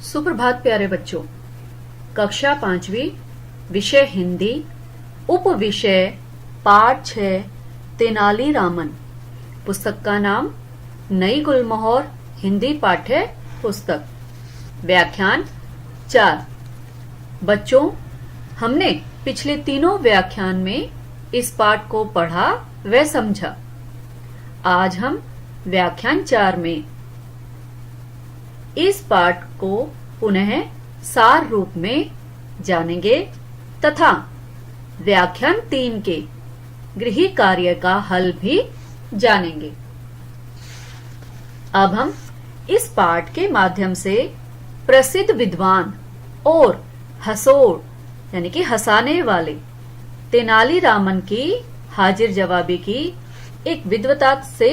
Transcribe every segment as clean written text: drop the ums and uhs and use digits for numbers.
सुप्रभात प्यारे बच्चों। कक्षा 5वीं, विषय हिंदी, उप विषय पाठ 6 तेनालीरामन। पुस्तक का नाम नई गुलमोहर हिंदी पाठ्य पुस्तक। व्याख्यान 4। बच्चों, हमने पिछले तीनों व्याख्यान में इस पाठ को पढ़ा व समझा। आज हम व्याख्यान 4 में इस पाठ को पुनः सार रूप में जानेंगे तथा व्याख्यान 3 के गृह कार्य का हल भी जानेंगे। अब हम इस पाठ के माध्यम से प्रसिद्ध विद्वान और हंसोड़ यानी कि हंसाने वाले तेनालीरामन की हाजिर जवाबी की एक विद्वता से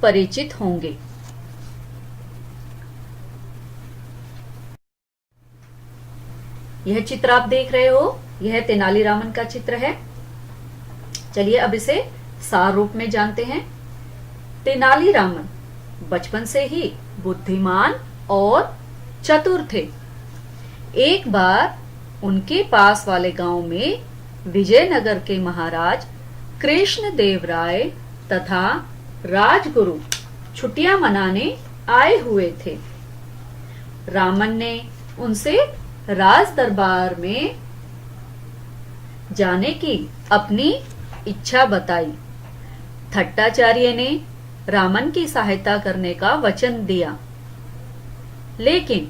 परिचित होंगे। यह चित्र आप देख रहे हो, यह तेनालीरामन का चित्र है। चलिए अब इसे सार रूप में जानते हैं। तेनालीरामन बचपन से ही बुद्धिमान और चतुर थे। एक बार उनके पास वाले गांव में विजयनगर के महाराज कृष्णदेवराय तथा राजगुरु छुट्टियां मनाने आए हुए थे। रामन ने उनसे राज दरबार में जाने की अपनी इच्छा बताई। थट्टाचार्य ने रामन की सहायता करने का वचन दिया, लेकिन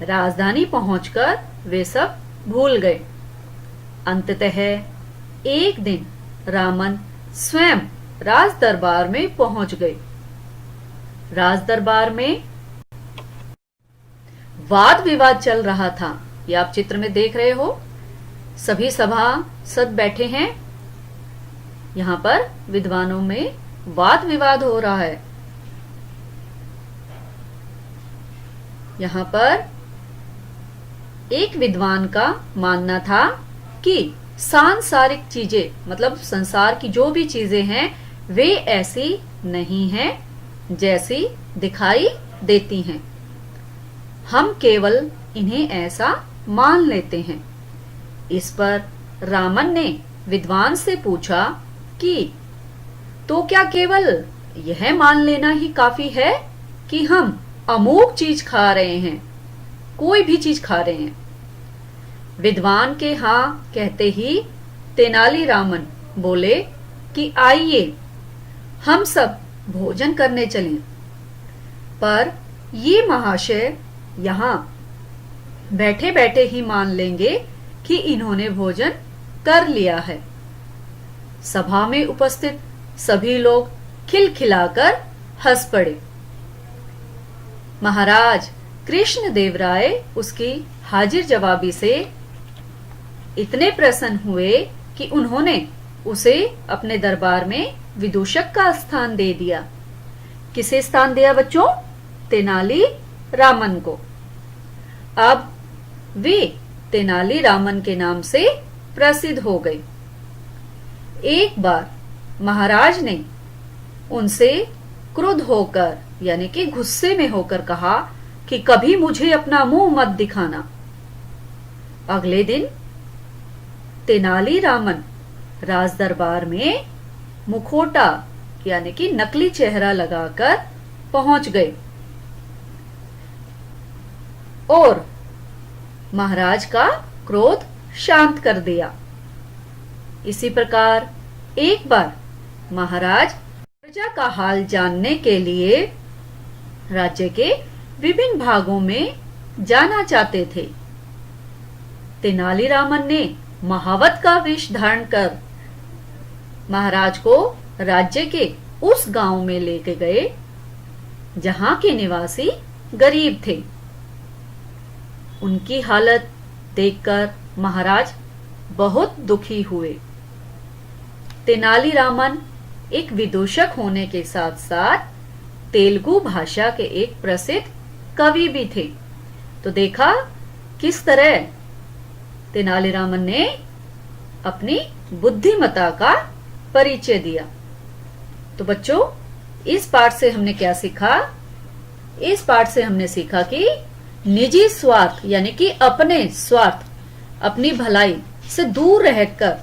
राजधानी पहुंचकर वे सब भूल गए। अंततः एक दिन रामन स्वयं राज दरबार में पहुंच गए। राज दरबार में वाद विवाद चल रहा था। ये आप चित्र में देख रहे हो। सभी सभासद बैठे हैं। यहाँ पर विद्वानों में वाद विवाद हो रहा है। यहाँ पर एक विद्वान का मानना था कि सांसारिक चीजें मतलब संसार की जो भी चीजें हैं वे ऐसी नहीं हैं जैसी दिखाई देती हैं। हम केवल इन्हें ऐसा मान लेते हैं। इस पर रामन ने विद्वान से पूछा कि तो क्या केवल यह मान लेना ही काफी है कि हम अमोघ चीज खा रहे हैं, कोई भी चीज खा रहे हैं। विद्वान के हाँ कहते ही तेनालीरामन बोले कि आइए हम सब भोजन करने चलें। पर ये महाशय यहाँ बैठे बैठे ही मान लेंगे कि इन्होंने भोजन कर लिया है। सभा में उपस्थित सभी लोग खिलखिलाकर हंस पड़े। महाराज कृष्णदेवराय उसकी हाजिर जवाबी से इतने प्रसन्न हुए कि उन्होंने उसे अपने दरबार में विदूषक का स्थान दे दिया। किसे स्थान दिया बच्चों? तेनालीरामन को। अब वे तेनालीरामन के नाम से प्रसिद्ध हो गए। एक बार महाराज ने उनसे क्रुद्ध होकर यानी कि गुस्से में होकर कहा कि कभी मुझे अपना मुंह मत दिखाना। अगले दिन तेनालीरामन राज दरबार में मुखौटा यानी कि नकली चेहरा लगाकर पहुंच गए और महाराज का क्रोध शांत कर दिया। इसी प्रकार एक बार महाराज प्रजा का हाल जानने के लिए राज्य के विभिन्न भागों में जाना चाहते थे। तेनालीरामन ने महावत का वेश धारण कर महाराज को राज्य के उस गांव में लेके गए जहां के निवासी गरीब थे। उनकी हालत देखकर महाराज बहुत दुखी हुए। तेनालीरामन एक विदूषक होने के साथ साथ तेलुगु भाषा के एक प्रसिद्ध कवि भी थे। तो देखा किस तरह तेनालीरामन ने अपनी बुद्धिमत्ता का परिचय दिया। तो बच्चों, इस पाठ से हमने क्या सीखा? इस पाठ से हमने सीखा कि निजी स्वार्थ यानी कि अपने स्वार्थ, अपनी भलाई से दूर रहकर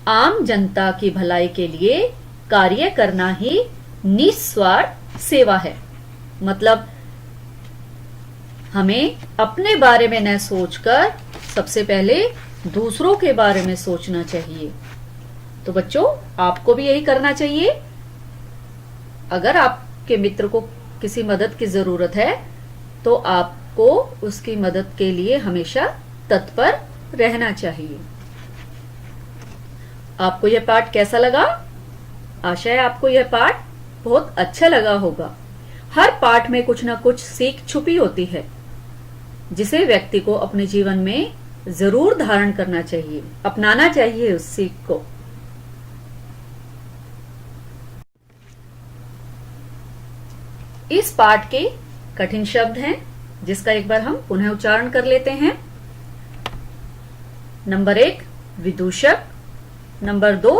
आम जनता की भलाई के लिए कार्य करना ही निस्वार्थ सेवा है। मतलब हमें अपने बारे में न सोचकर सबसे पहले दूसरों के बारे में सोचना चाहिए। तो बच्चों, आपको भी यही करना चाहिए। अगर आपके मित्र को किसी मदद की जरूरत है तो आपको उसकी मदद के लिए हमेशा तत्पर रहना चाहिए। आपको यह पाठ कैसा लगा? आशा है आपको यह पाठ बहुत अच्छा लगा होगा। हर पाठ में कुछ ना कुछ सीख छुपी होती है जिसे व्यक्ति को अपने जीवन में जरूर धारण करना चाहिए, अपनाना चाहिए उस सीख को। इस पाठ के कठिन शब्द हैं जिसका एक बार हम पुनः उच्चारण कर लेते हैं। नंबर 1 विदूषक, नंबर 2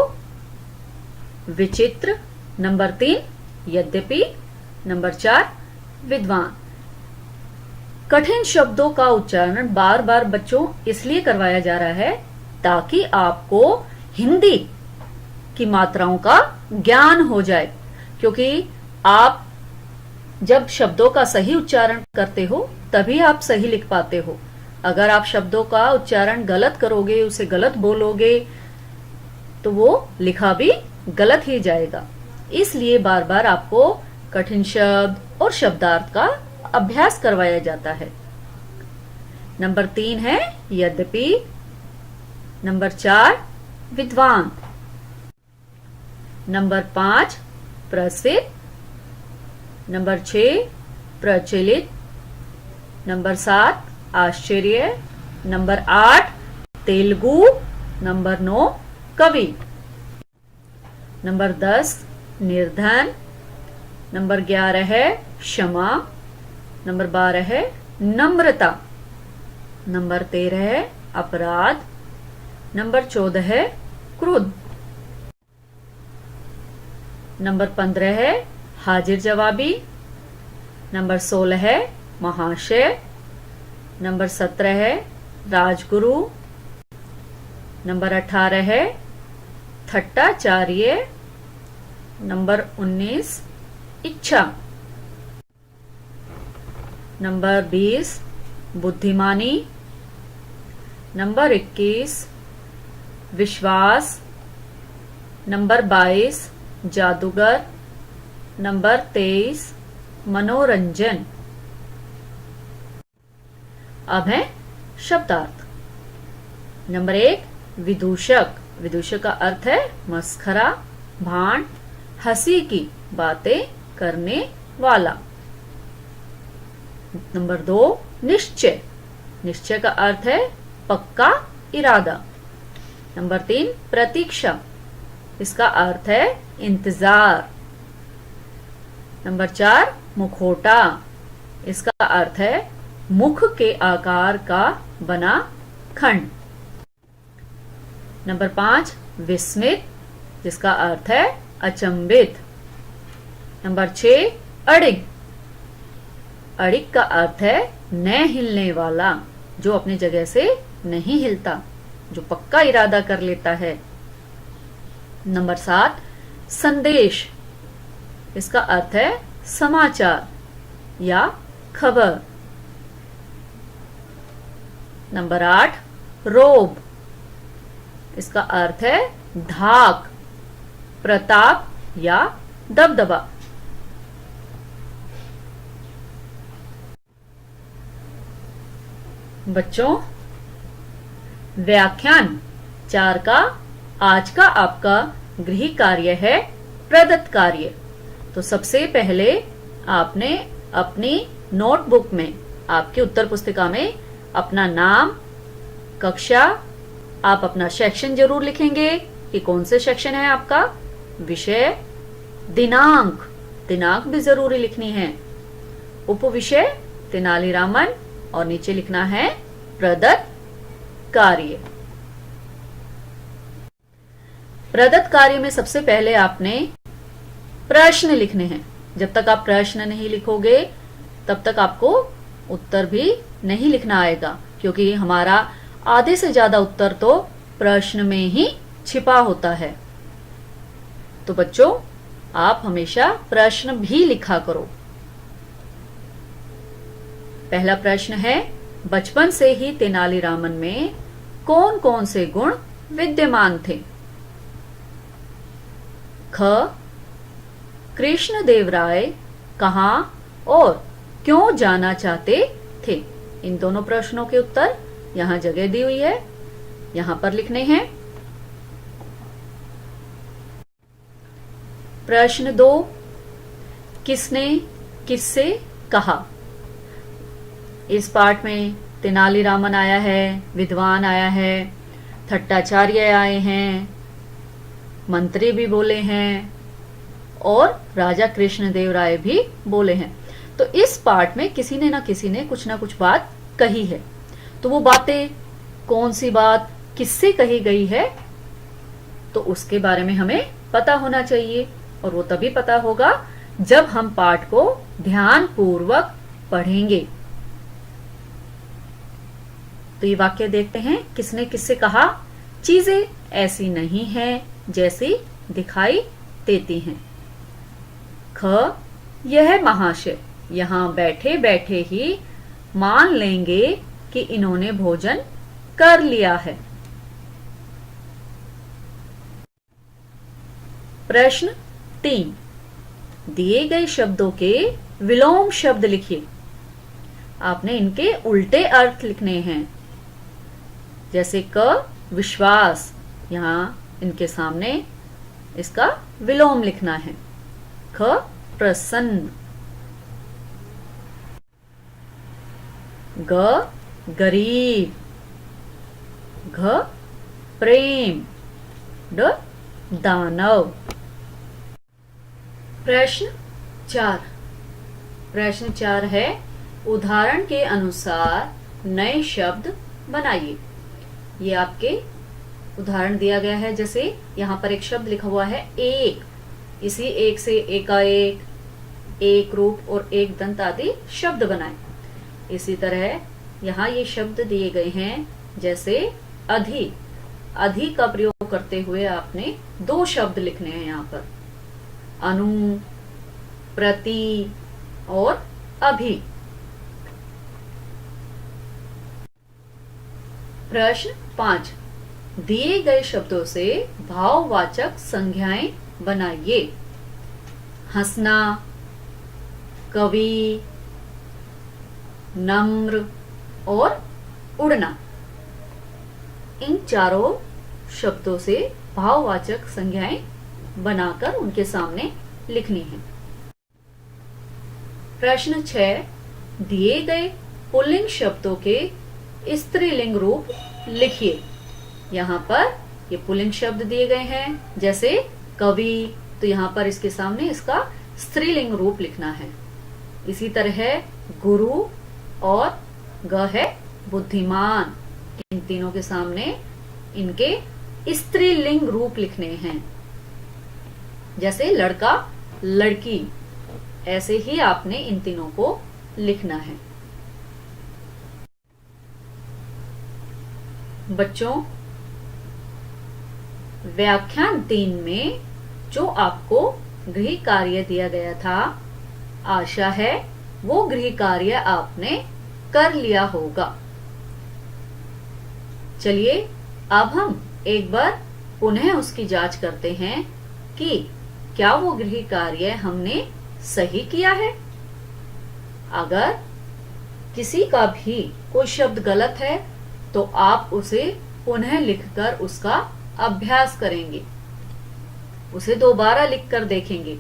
विचित्र, नंबर 3 यद्यपि, नंबर 4 विद्वान। कठिन शब्दों का उच्चारण बार बार बच्चों इसलिए करवाया जा रहा है ताकि आपको हिंदी की मात्राओं का ज्ञान हो जाए, क्योंकि आप जब शब्दों का सही उच्चारण करते हो तभी आप सही लिख पाते हो। अगर आप शब्दों का उच्चारण गलत करोगे, उसे गलत बोलोगे, तो वो लिखा भी गलत ही जाएगा। इसलिए बार बार आपको कठिन शब्द और शब्दार्थ का अभ्यास करवाया जाता है। नंबर 3 है यद्यपि, नंबर 4 विद्वान, नंबर 5 प्रसिद्ध, नंबर 6 प्रचलित, नंबर 7 आश्चर्य, नंबर 8 तेलुगु, नंबर 9 कवि, नंबर 10 निर्धन, नंबर 11 है क्षमा, नंबर 12 है नम्रता, नंबर 13 है अपराध, नंबर 14 है क्रोध, नंबर 15 है हाजिर जवाबी, नंबर 16 है महाशय, नंबर 17 है राजगुरु, नंबर 18 है थट्टाचार्य, नंबर 19 इच्छा, नंबर 20 बुद्धिमानी, नंबर 21 विश्वास, नंबर 22 जादूगर, नंबर 23 मनोरंजन। अब है शब्दार्थ। नंबर 1 विदूषक। विदूषक का अर्थ है मस्खरा, भाण, हंसी की बातें करने वाला। नंबर 2 निश्चय। निश्चय का अर्थ है पक्का इरादा। नंबर 3 प्रतीक्षा। इसका अर्थ है इंतजार। नंबर 4 मुखौटा। इसका अर्थ है मुख के आकार का बना खंड। नंबर 5 विस्मित, जिसका अर्थ है अचंभित। नंबर 6 अड़िग। अड़िग का अर्थ है न हिलने वाला, जो अपनी जगह से नहीं हिलता, जो पक्का इरादा कर लेता है। नंबर 7 संदेश। इसका अर्थ है समाचार या खबर। नंबर 8 रोब। इसका अर्थ है धाक, प्रताप या दबदबा। बच्चों, व्याख्यान 4 का आज का आपका गृह कार्य है प्रदत्त कार्य। तो सबसे पहले आपने अपनी नोटबुक में, आपकी उत्तर पुस्तिका में अपना नाम, कक्षा, आप अपना सेक्शन जरूर लिखेंगे कि कौन से सेक्शन है आपका, विषय, दिनांक, दिनांक भी जरूरी लिखनी है, उपविषय तेनालीरामन, और नीचे लिखना है प्रदत्त कार्य। प्रदत्त कार्य में सबसे पहले आपने प्रश्न लिखने हैं। जब तक आप प्रश्न नहीं लिखोगे तब तक आपको उत्तर भी नहीं लिखना आएगा, क्योंकि हमारा आधे से ज्यादा उत्तर तो प्रश्न में ही छिपा होता है। तो बच्चों, आप हमेशा प्रश्न भी लिखा करो। पहला प्रश्न है, बचपन से ही तेनालीरामन में कौन कौन से गुण विद्यमान थे? ख. कृष्णदेवराय कहाँ और क्यों जाना चाहते थे? इन दोनों प्रश्नों के उत्तर यहाँ जगह दी हुई है, यहाँ पर लिखने हैं। प्रश्न 2, किसने किससे कहा? इस पाठ में तेनालीरामन आया है, विद्वान आया है, थट्टाचार्य आए हैं, मंत्री भी बोले हैं और राजा कृष्णदेवराय भी बोले हैं। तो इस पाठ में किसी ने कुछ ना कुछ बात कही है। तो वो बातें, कौन सी बात किससे कही गई है, तो उसके बारे में हमें पता होना चाहिए, और वो तभी पता होगा जब हम पाठ को ध्यान पूर्वक पढ़ेंगे। तो ये वाक्य देखते हैं। किसने किससे कहा? चीजें ऐसी नहीं हैं जैसी दिखाई देती हैं। ख. यह महाशय यहाँ बैठे बैठे ही मान लेंगे कि इन्होंने भोजन कर लिया है। प्रश्न 3, दिए गए शब्दों के विलोम शब्द लिखिए। आपने इनके उल्टे अर्थ लिखने हैं। जैसे क. विश्वास, यहाँ इनके सामने इसका विलोम लिखना है। ख. प्रसन्न। ग. गरीब। घ. प्रेम। ड. दानव। प्रश्न 4। प्रश्न 4 है, उदाहरण के अनुसार नए शब्द बनाइए। ये आपके उदाहरण दिया गया है। जैसे यहाँ पर एक शब्द लिखा हुआ है एक, इसी एक से एकाएक, एक रूप और एक दंत आदि शब्द बनाए। इसी तरह यहाँ ये शब्द दिए गए हैं, जैसे अधि। अधि का प्रयोग करते हुए आपने 2 शब्द लिखने हैं यहाँ पर, अनु, प्रति और अभि। प्रश्न 5, दिए गए शब्दों से भाववाचक संज्ञाएं बनाइए। हंसना, कवि, नम्र और उड़ना। इन चारों शब्दों से भाववाचक संज्ञाएं बनाकर उनके सामने लिखनी है। प्रश्न 6, दिए गए पुल्लिंग शब्दों के स्त्रीलिंग रूप लिखिए। यहाँ पर ये पुल्लिंग शब्द दिए गए हैं, जैसे कवि, तो यहाँ पर इसके सामने इसका स्त्रीलिंग रूप लिखना है। इसी तरह गुरु और ग है बुद्धिमान, इन तीनों के सामने इनके स्त्रीलिंग रूप लिखने हैं। जैसे लड़का, लड़की, ऐसे ही आपने इन तीनों को लिखना है। बच्चों, व्याख्यान 3 में जो आपको गृह कार्य दिया गया था, आशा है वो गृह कार्य आपने कर लिया होगा। चलिए अब हम एक बार पुनः उसकी जांच करते हैं कि क्या वो गृह कार्य हमने सही किया है। अगर किसी का भी कोई शब्द गलत है तो आप उसे पुनः लिखकर उसका अभ्यास करेंगे, उसे दोबारा लिखकर देखेंगे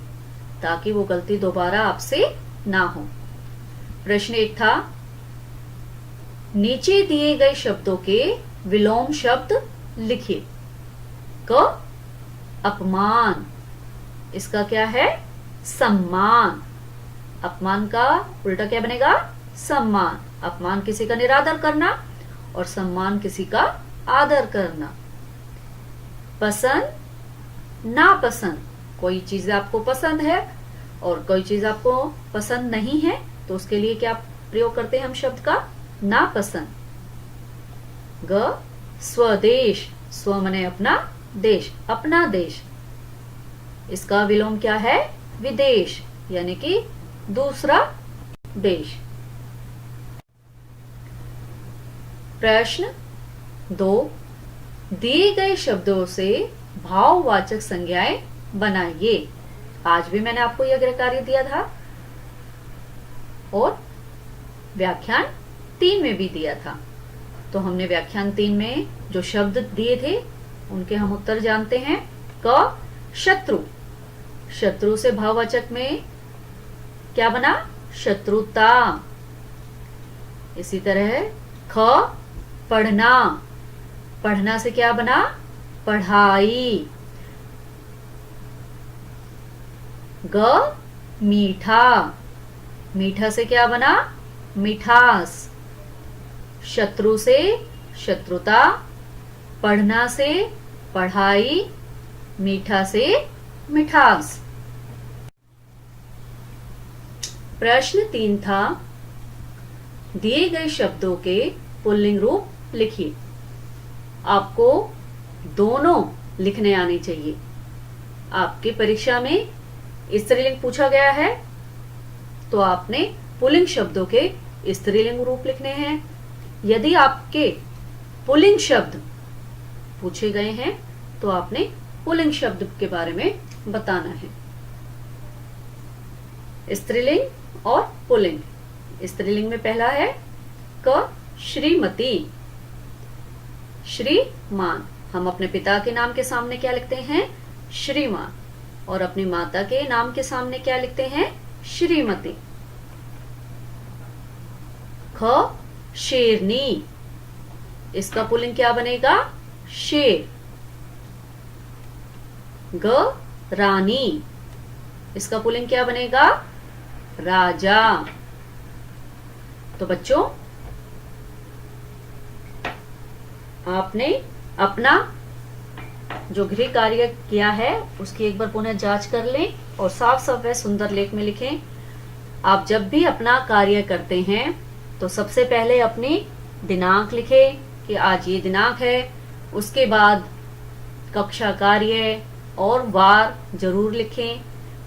ताकि वो गलती दोबारा आपसे ना हो। प्रश्न 1 था, नीचे दिए गए शब्दों के विलोम शब्द लिखिए। क. अपमान, इसका क्या है? सम्मान। अपमान का उल्टा क्या बनेगा? सम्मान। अपमान किसी का निरादर करना और सम्मान किसी का आदर करना। पसंद, नापसंद, कोई चीज आपको पसंद है और कोई चीज आपको पसंद नहीं है, तो उसके लिए क्या प्रयोग करते हैं हम शब्द का नापसंद। ग स्वदेश, स्व मने अपना, देश अपना देश। इसका विलोम क्या है? विदेश, यानी कि दूसरा देश। प्रश्न 2, दिए गए शब्दों से भाववाचक संज्ञाएं बनाइए। आज भी मैंने आपको यह गृह कार्य दिया था और व्याख्यान 3 में भी दिया था। तो हमने व्याख्यान 3 में जो शब्द दिए थे उनके हम उत्तर जानते हैं। क शत्रु, शत्रु से भाववाचक में क्या बना? शत्रुता। इसी तरह ख पढ़ना, पढ़ना से क्या बना? पढ़ाई। ग मीठा, मीठा से क्या बना? मिठास। शत्रु से शत्रुता, पढ़ना से पढ़ाई, मीठा से मिठास। प्रश्न 3 था, दिए गए शब्दों के पुल्लिंग रूप लिखिए। आपको दोनों लिखने आने चाहिए। आपकी परीक्षा में स्त्रीलिंग पूछा गया है तो आपने पुल्लिंग शब्दों के स्त्रीलिंग रूप लिखने हैं। यदि आपके पुल्लिंग शब्द पूछे गए हैं तो आपने पुल्लिंग शब्द के बारे में बताना है। स्त्रीलिंग और पुल्लिंग। स्त्रीलिंग में पहला है क श्रीमती, श्रीमान। हम अपने पिता के नाम के सामने क्या लिखते हैं? श्रीमान। और अपनी माता के नाम के सामने क्या लिखते हैं? श्रीमती। ख शेरनी, इसका पुल्लिंग क्या बनेगा? शेर। ग रानी, इसका पुल्लिंग क्या बनेगा? राजा। तो बच्चों, आपने अपना जो गृह कार्य किया है उसकी एक बार पुनः जांच कर लें और साफ साफ व सुंदर लेख में लिखें। आप जब भी अपना कार्य करते हैं तो सबसे पहले अपनी दिनांक लिखें कि आज ये दिनांक है। उसके बाद कक्षा कार्य और वार जरूर लिखें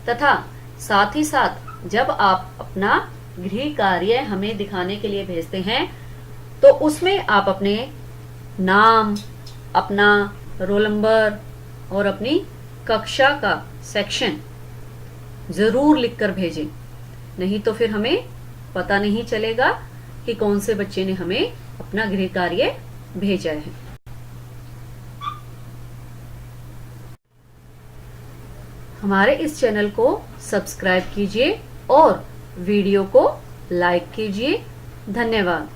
तथा साथ ही साथ जब आप अपना गृह कार्य हमें दिखाने के लिए भेजते हैं तो उसमें आप अपने नाम, अपना रोल नंबर और अपनी कक्षा का सेक्शन जरूर लिखकर भेजें। नहीं तो फिर हमें पता नहीं चलेगा कि कौन से बच्चे ने हमें अपना गृह कार्य भेजा है। हमारे इस चैनल को सब्सक्राइब कीजिए और वीडियो को लाइक कीजिए। धन्यवाद।